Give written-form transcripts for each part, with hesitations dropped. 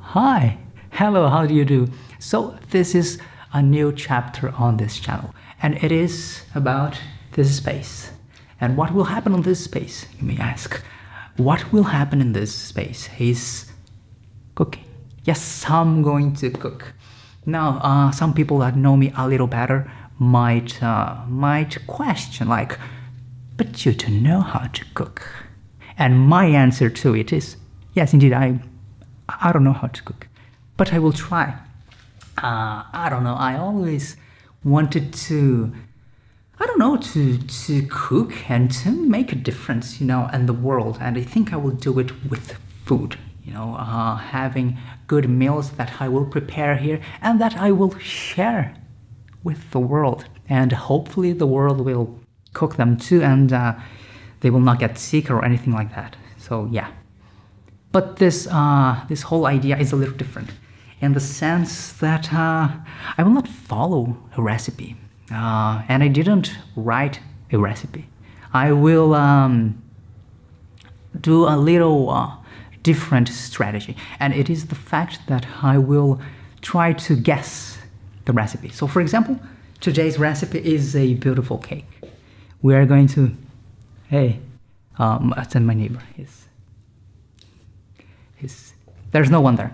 Hi, hello, how do you do? So this is a new chapter on this channel, and it is about this space. And what will happen on this space, you may ask? What will happen in this space is cooking. Yes, I'm going to cook. Now, some people that know me a little better might question, like, but you don't know how to cook. And my answer to it is, yes, indeed, I don't know how to cook, but I will try. I don't know, I always wanted to, I don't know, to cook and to make a difference, in the world. And I think I will do it with food, having good meals that I will prepare here and that I will share with the world. And hopefully the world will cook them too, and they will not get sick or anything like that. So yeah. But this whole idea is a little different in the sense that I will not follow a recipe, and I didn't write a recipe. I will do a little different strategy, and it is the fact that I will try to guess the recipe. So for example, today's recipe is a beautiful cake. We are going to, hey, that's my neighbor. There's no one there.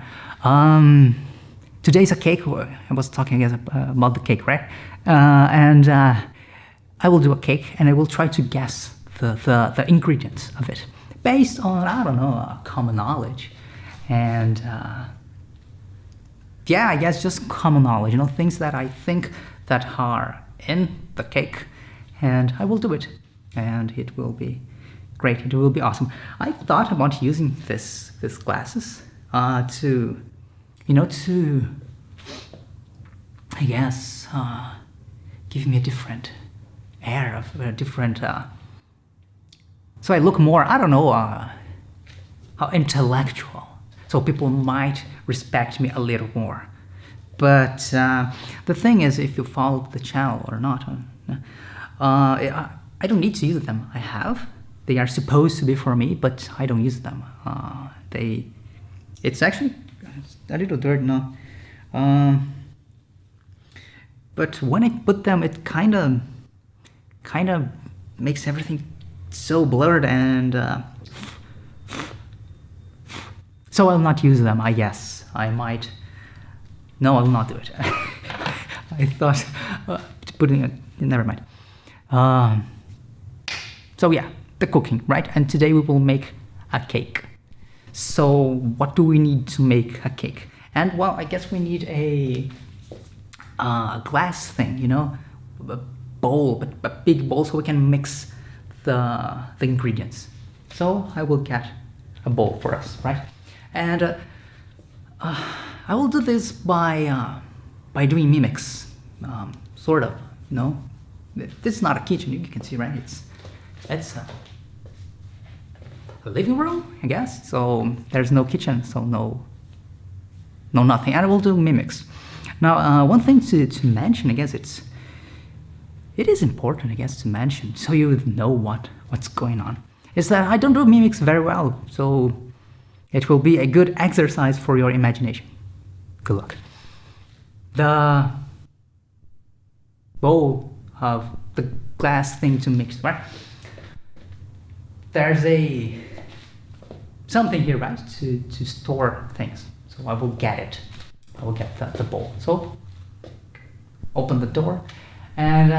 Today's a cake. I was talking about the cake, right? And I will do a cake, and I will try to guess the ingredients of it based on, I don't know, common knowledge. And yeah, I guess just common knowledge, things that I think that are in the cake, and I will do it, and it will be great. It will be awesome. I thought about using these glasses to I guess give me a different air of a different. So I look more, I don't know, how intellectual. So people might respect me a little more. But the thing is, if you follow the channel or not, I don't need to use them. I have. They are supposed to be for me, but I don't use them. It's actually a little dirt now. But when I put them, it kind of makes everything so blurred, and so I'll not use them. I guess I might. No, I will not do it. I thought putting it. Never mind. So yeah, the cooking, right? And today we will make a cake. So what do we need to make a cake? And well, I guess we need a glass thing, a bowl, but a big bowl, so we can mix the ingredients. So I will get a bowl for us, right? And I will do this by doing mimics, sort of. This is not a kitchen, you can see, right? It's a living room, I guess. So there's no kitchen, so no nothing. And I will do mimics. Now, one thing to mention, I guess it is important, I guess, to mention, so you know what's going on, is that I don't do mimics very well, so it will be a good exercise for your imagination. Good luck. The bowl of the glass thing to mix, right? There's something here, right, to store things. So I will get it. I will get the bowl. So open the door, and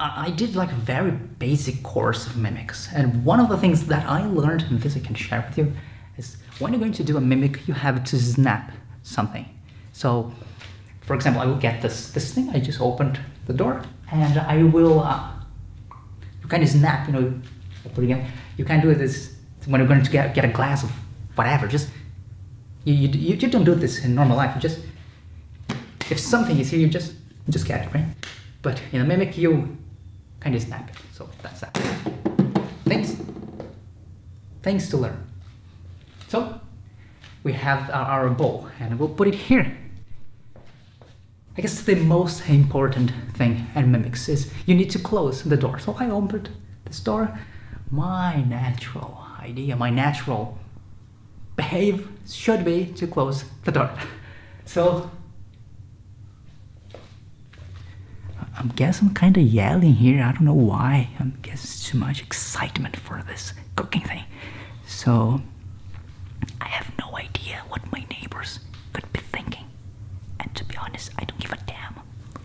I did like a very basic course of mimics. And one of the things that I learned, and this I can share with you, is when you're going to do a mimic, you have to snap something. So, for example, I will get this thing. I just opened the door, and I will you kind of snap, put it again. You can do this when you're going to get a glass of whatever. Just you don't do this in normal life. You just, if something is here, you just get it, right? But in a mimic, you kind of snap it. So that's that. Things to learn. So we have our bowl, and we'll put it here. I guess the most important thing in mimics is you need to close the door. So I opened this door. My natural idea, my natural should be to close the door. So I guess I'm kind of yelling here. I don't know why. I guess it's too much excitement for this cooking thing. So I have no idea what my neighbors could be thinking. And to be honest, I don't give a damn.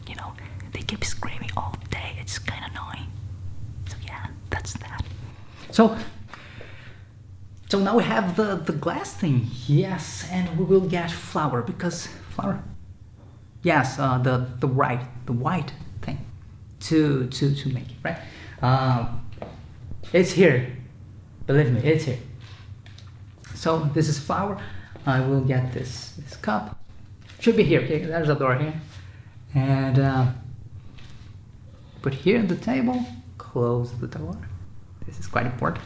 You know, they keep screaming all day. It's kind of annoying. So yeah, that's that. So now we have the glass thing. Yes, and we will get flour because flour. Yes, the white thing to make it, right? It's here. Believe me, it's here. So this is flour. I will get this cup. Should be here. Okay, there's a door here, and put here on the table. Close the door. This is quite important.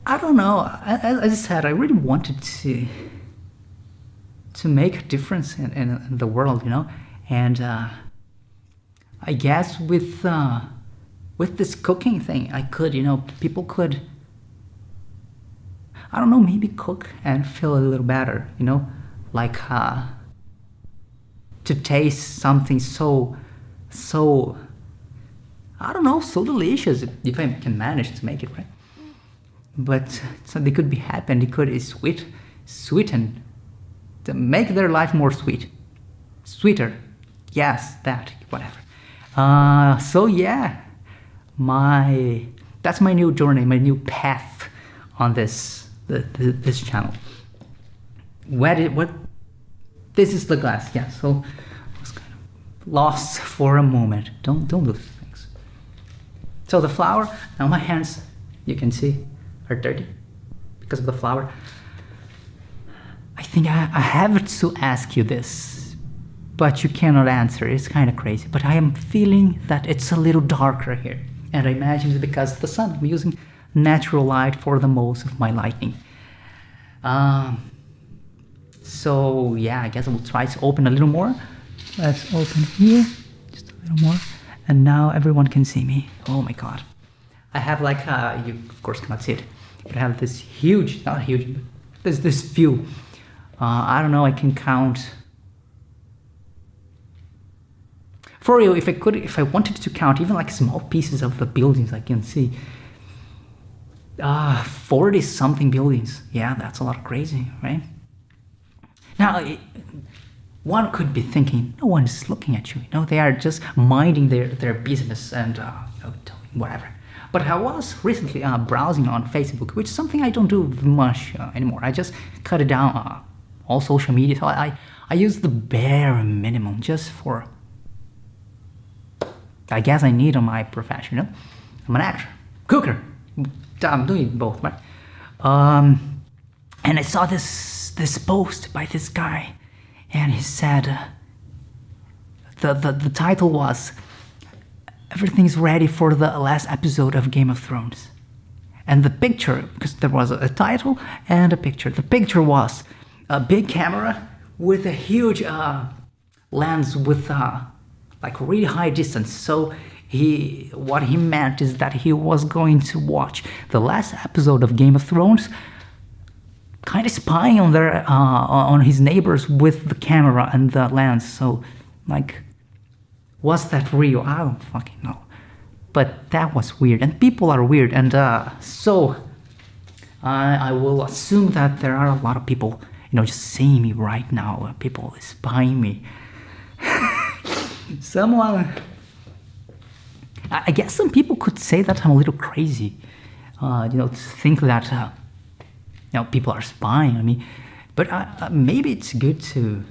I don't know. As I said, I really wanted to make a difference in the world, you know, and I guess with this cooking thing, I could, you know, people could, I don't know, maybe cook and feel a little better, you know, like to taste something so I don't know, so delicious if I can manage to make it, right? But so they could be happy and they could sweeten to make their life more sweeter. Yes, that, whatever. So yeah, that's my new journey, my new path on this channel. This is the glass, yeah. So I was kind of lost for a moment. Don't lose things. So the flour. Now my hands, you can see, are dirty because of the flour. I think I have to ask you this, but you cannot answer. It's kind of crazy, but I am feeling that it's a little darker here, and I imagine it's because of the sun. I'm using natural light for the most of my lighting. So yeah, I guess I will try to open a little more. Let's open here, just a little more, and now everyone can see me. Oh my god. I have like, you of course cannot see it, but I have this huge, not huge, but there's this view. I don't know, I can count. For real, if I wanted to count even like small pieces of the buildings, I can see 40 something buildings. Yeah, that's a lot crazy, right? Now, one could be thinking, no one is looking at you. You know, they are just minding their business and whatever. But I was recently browsing on Facebook, which is something I don't do much anymore. I just cut it down, all social media. So I use the bare minimum just for, I guess I need on my profession, you know? I'm an actor, cooker. I'm doing both, right? And I saw this post by this guy, and he said, the title was, "Everything's ready for the last episode of Game of Thrones." And the picture, because there was a title and a picture. The picture was a big camera with a huge lens with like really high distance. So what he meant is that he was going to watch the last episode of Game of Thrones, kind of spying on his neighbors with the camera and the lens. So like, was that real? I don't fucking know. But that was weird, and people are weird, and so I will assume that there are a lot of people, you know, just seeing me right now. People spying me. Someone, I guess some people could say that I'm a little crazy, you know, to think that you know, people are spying on me. But maybe it's good to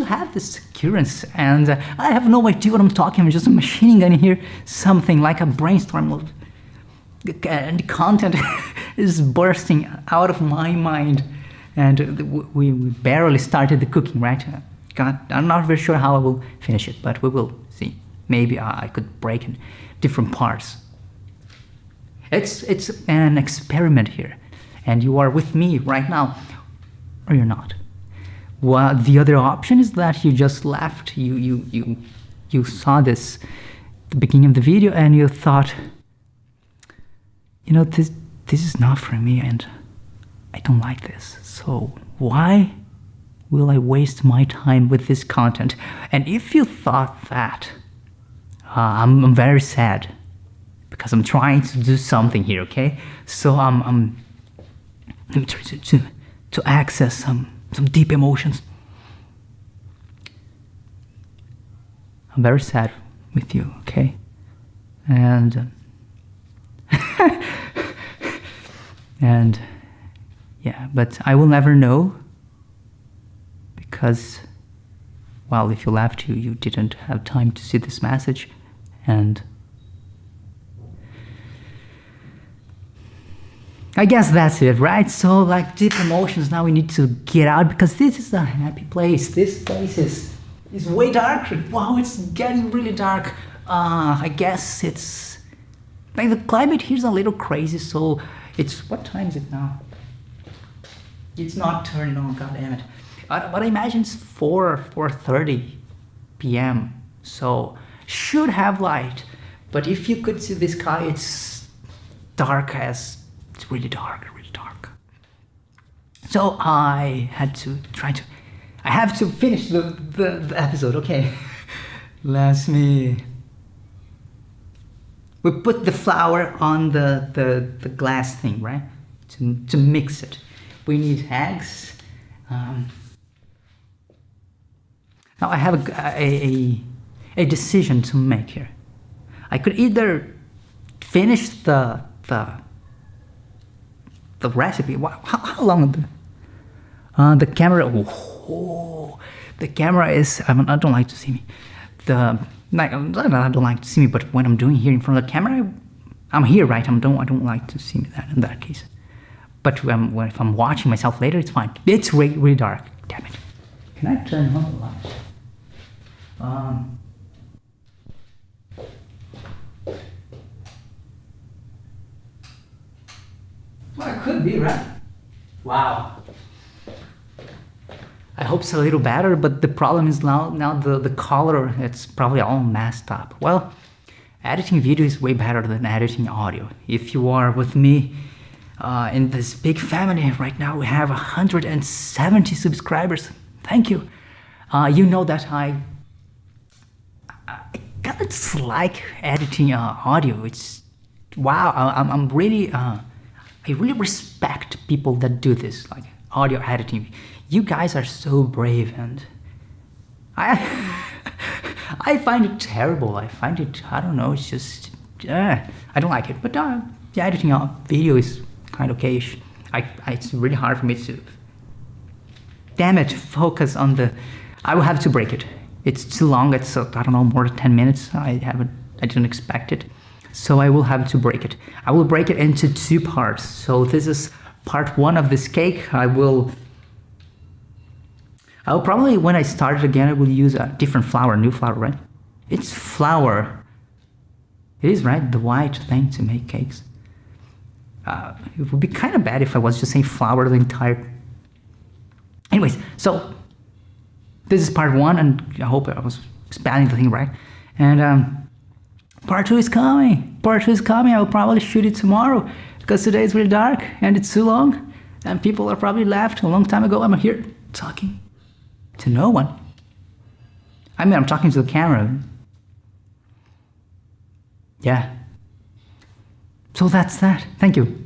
have this curiosity, and I have no idea what I'm talking about. I'm just a machine gun here, something like a brainstorm, and content is bursting out of my mind, and we barely started the cooking, right? God, I'm not very sure how I will finish it, but we will see. Maybe I could break in different parts. It's an experiment here, and you are with me right now, or you're not. Well, the other option is that you just left. You saw this at the beginning of the video, and you thought, you know, this is not for me and I don't like this. So why will I waste my time with this content? And if you thought that, I'm very sad because I'm trying to do something here, okay? So I'm trying to access some deep emotions. I'm very sad with you, okay? And and yeah, but I will never know because, well, if you left, you didn't have time to see this message, and I guess that's it, right? So like deep emotions, now we need to get out because this is a happy place. This place is way darker. Wow, it's getting really dark. I guess it's like the climate here is a little crazy. So it's, what time is it now? It's not turning on, god damn it. But I imagine it's 4:30 p.m. So should have light. But if you could see the sky, it's dark as, it's really dark, really dark. So I have to finish the episode, okay. We put the flour on the glass thing, right? To mix it. We need eggs. Now I have a decision to make here. I could either finish the recipe. How long? The camera. Oh, the camera is. I don't like to see me. I don't like to see me, but when I'm doing here in front of the camera, I'm here, right? I don't like to see me in that case. But if I'm watching myself later, it's fine. It's really, really dark. Damn it. Can I turn on the light? Well, it could be, right? Wow. I hope it's a little better, but the problem is now the color, it's probably all messed up. Well, editing video is way better than editing audio. If you are with me in this big family right now, we have 170 subscribers. Thank you. You know that I kind of dislike editing audio. It's wow. I'm really I really respect people that do this, like audio editing. You guys are so brave, and I find it terrible. I find it, I don't know, it's just, I don't like it. But the editing video is kind of okay-ish. It's really hard for me to, damn it, focus on I will have to break it. It's too long, it's, I don't know, more than 10 minutes. I didn't expect it. So I will have to break it. I will break it into 2 parts. So this is part 1 of this cake. I'll probably, when I start it again, I will use a different flour, new flour, right? It's flour. It is, right? The white thing to make cakes. It would be kind of bad if I was just saying flour the entire... Anyways, so this is part 1, and I hope I was spelling the thing right. And part 2 is coming. Part 2 is coming. I will probably shoot it tomorrow because today is really dark and it's too long. And people are probably left a long time ago. I'm here talking to no one. I mean, I'm talking to the camera. Yeah. So that's that. Thank you.